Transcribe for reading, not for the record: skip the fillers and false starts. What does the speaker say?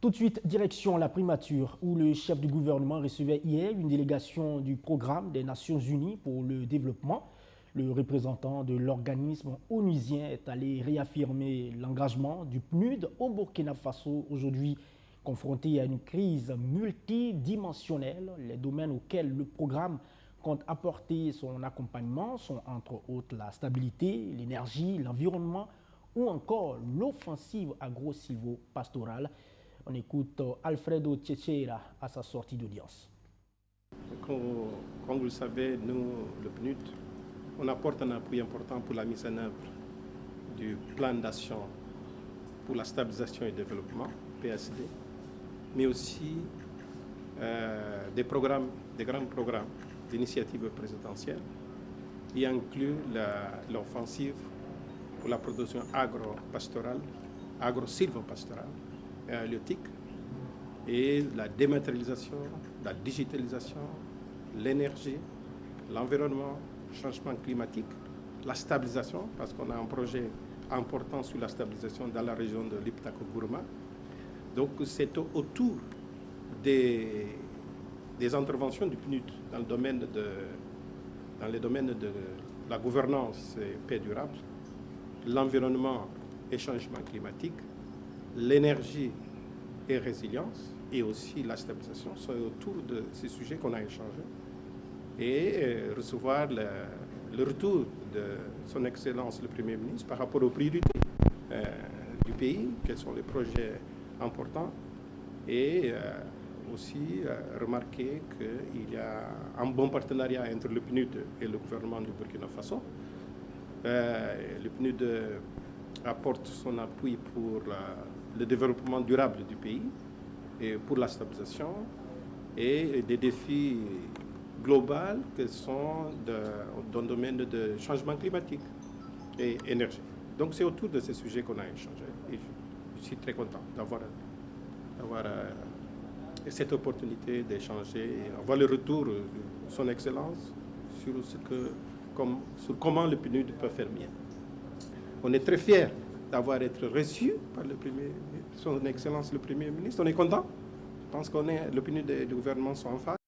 Tout de suite, direction la primature, où le chef du gouvernement recevait hier une délégation du programme des Nations Unies pour le développement. Le représentant de l'organisme onusien est allé réaffirmer l'engagement du PNUD au Burkina Faso, aujourd'hui confronté à une crise multidimensionnelle. Les domaines auxquels le programme compte apporter son accompagnement sont entre autres la stabilité, l'énergie, l'environnement ou encore l'offensive agro-silvo-pastorale. On écoute Alfredo Tchétchéra à sa sortie d'audience. Comme vous le savez, nous, le PNUD, on apporte un appui important pour la mise en œuvre du plan d'action pour la stabilisation et le développement, PSD, mais aussi des grands programmes d'initiatives présidentielles qui incluent l'offensive pour la production agro-pastorale, agro-silvopastorale et halieutique, et la dématérialisation, la digitalisation, l'énergie, l'environnement, le changement climatique, la stabilisation, parce qu'on a un projet important sur la stabilisation dans la région de l'Iptako-Gourma. Donc c'est autour des interventions du PNUD dans le domaine de la gouvernance et paix durable, l'environnement et changement climatique, l'énergie et résilience, et aussi la stabilisation, sont autour de ces sujets qu'on a échangés, et recevoir le retour de son Excellence le Premier ministre par rapport aux priorités du pays, quels sont les projets importants, et aussi remarquer qu'il y a un bon partenariat entre le PNUD et le gouvernement du Burkina Faso. Le PNUD apporte son appui pour le développement durable du pays et pour la stabilisation et des défis globaux que sont dans le domaine de changement climatique et énergie. Donc c'est autour de ces sujets qu'on a échangé et je suis très content d'avoir cette opportunité d'échanger et avoir le retour de son Excellence sur comment le PNUD peut faire mieux. On est très fiers d'avoir été reçus par son Excellence le Premier ministre. On est content. Je pense que le PNUD et le gouvernement sont en phase.